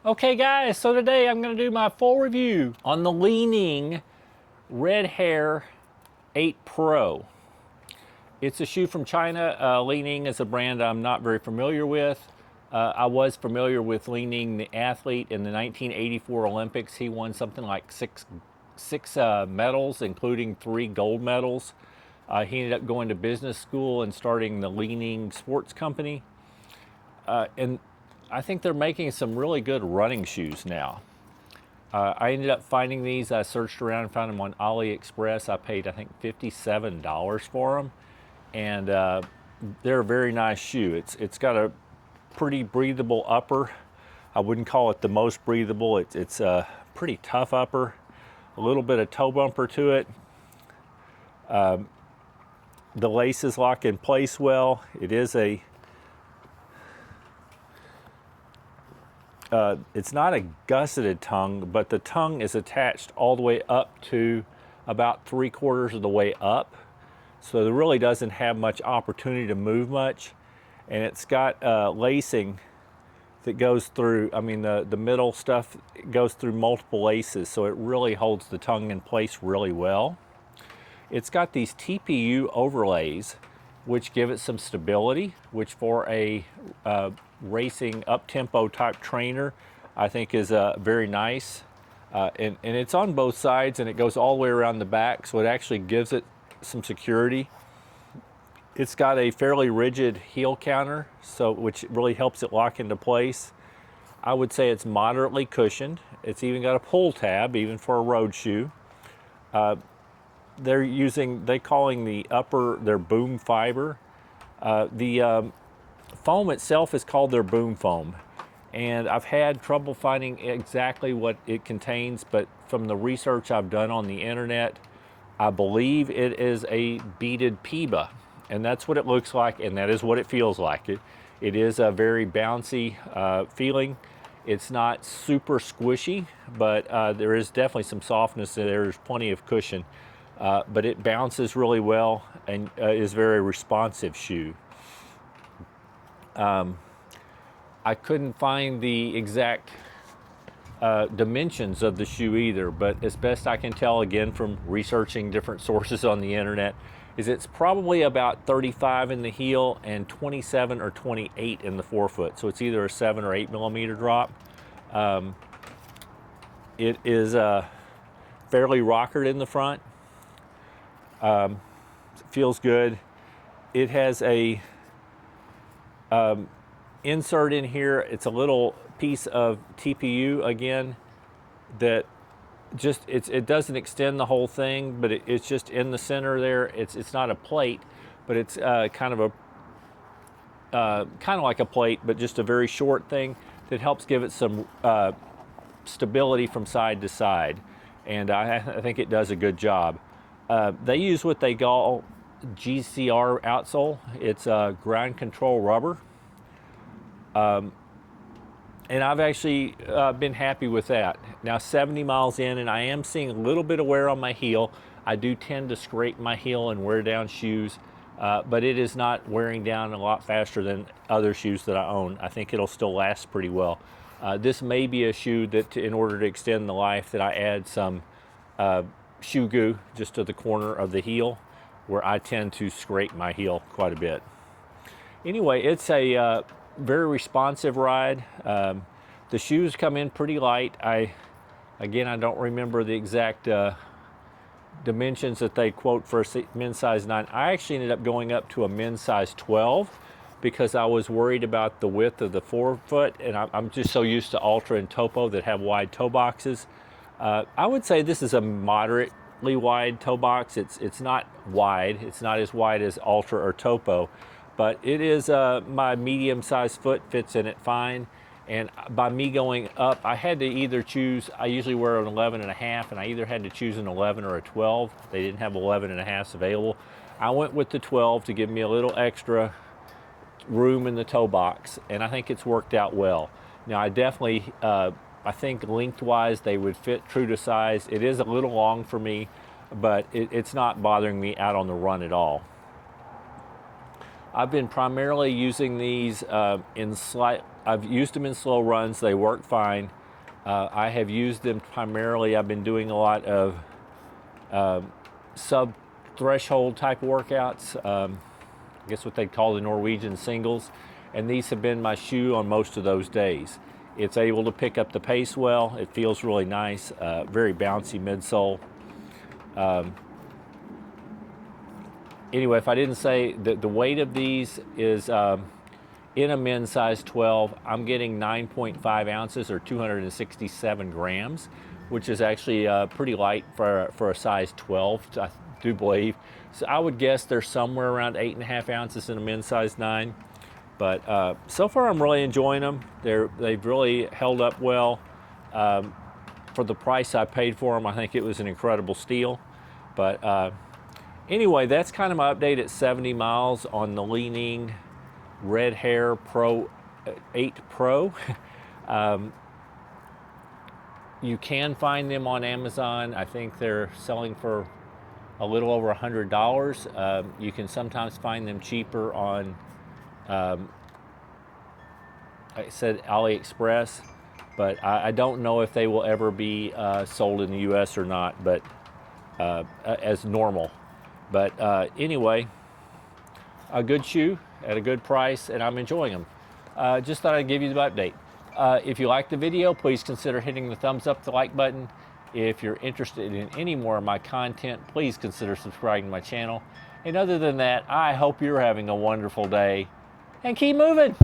Okay guys, so today I'm going to do my full review on the Li-Ning Red Hare 8 Pro. It's a shoe from China. Li-Ning is a brand I'm not very familiar with. I was familiar with Li-Ning, the athlete, in the 1984 Olympics. He won something like six medals, including 3 gold medals. He ended up going to business school and starting the Li-Ning Sports Company. And I think they're making some really good running shoes now. I ended up finding these. I searched around and found them on AliExpress. I paid, I think, $57 for them. And they're a very nice shoe. It's got a pretty breathable upper. I wouldn't call it the most breathable. It's a pretty tough upper. A little bit of toe bumper to it. The laces lock in place well. It is a it's not a gusseted tongue, but the tongue is attached all the way up to about 3/4 of the way up. So it really doesn't have much opportunity to move much. And it's got lacing that goes through, the middle stuff goes through multiple laces, so it really holds the tongue in place really well. It's got these TPU overlays, which give it some stability, which for a racing up-tempo type trainer, I think is very nice. And it's on both sides, and it goes all the way around the back, so it actually gives it some security. It's got a fairly rigid heel counter, which really helps it lock into place. I would say it's moderately cushioned. It's even got a pull tab, even for a road shoe. They're calling the upper their boom fiber. The foam itself is called their boom foam, and I've had trouble finding exactly what it contains, but from the research I've done on the internet, I believe it is a beaded PIBA, and that's what it looks like, and that is what it feels like. It is a very bouncy feeling. It's not super squishy, but there is definitely some softness. There's plenty of cushion. But it bounces really well and is a very responsive shoe. I couldn't find the exact dimensions of the shoe either, but as best I can tell, again, from researching different sources on the internet, is it's probably about 35 in the heel and 27 or 28 in the forefoot. So it's either a 7 or 8 millimeter drop. It is fairly rockered in the front. Feels good. It has a insert in here. It's a little piece of TPU again that just it doesn't extend the whole thing, but it's just in the center there. It's not a plate, but it's kind of like a plate, but just a very short thing that helps give it some stability from side to side, and I think it does a good job. They use what they call GCR outsole. It's ground control rubber. And I've actually been happy with that. Now 70 miles in, and I am seeing a little bit of wear on my heel. I do tend to scrape my heel and wear down shoes, but it is not wearing down a lot faster than other shoes that I own. I think it'll still last pretty well. This may be a shoe that, in order to extend the life, that I add some shoe goo just to the corner of the heel, where I tend to scrape my heel quite a bit. Anyway, it's a very responsive ride. The shoes come in pretty light. I don't remember the exact dimensions that they quote for a men's size 9. I actually ended up going up to a men's size 12 because I was worried about the width of the forefoot, and I'm just so used to Ultra and Topo that have wide toe boxes. I would say this is a moderately wide toe box. It's not wide. It's not as wide as Ultra or Topo, but it is my medium-sized foot fits in it fine. And by me going up, I had to either choose. I usually wear an 11.5, and I either had to choose an 11 or a 12. They didn't have 11.5s available. I went with the 12 to give me a little extra room in the toe box, and I think it's worked out well. Now I definitely I think lengthwise they would fit true to size. It is a little long for me, but it's not bothering me out on the run at all. I've been primarily using these I've used them in slow runs. They work fine. I have used them primarily. I've been doing a lot of sub-threshold type workouts, I guess what they call the Norwegian singles, and these have been my shoe on most of those days. It's able to pick up the pace well. It feels really nice, very bouncy midsole. Anyway, if I didn't say that the weight of these is in a men's size 12, I'm getting 9.5 ounces or 267 grams, which is actually pretty light for a size 12, I do believe. So I would guess they're somewhere around 8.5 ounces in a men's size 9. But so far I'm really enjoying them. They've really held up well. For the price I paid for them, I think it was an incredible steal. But anyway, that's kind of my update at 70 miles on the Li-Ning Red Hare Pro 8 Pro. You can find them on Amazon. I think they're selling for a little over $100. You can sometimes find them cheaper on, like I said, AliExpress, but I don't know if they will ever be sold in the US or not, but as normal. But anyway, a good shoe at a good price, and I'm enjoying them. Just thought I'd give you the update. If you liked the video, please consider hitting the thumbs up, the like button. If you're interested in any more of my content, please consider subscribing to my channel. And other than that, I hope you're having a wonderful day, and keep moving.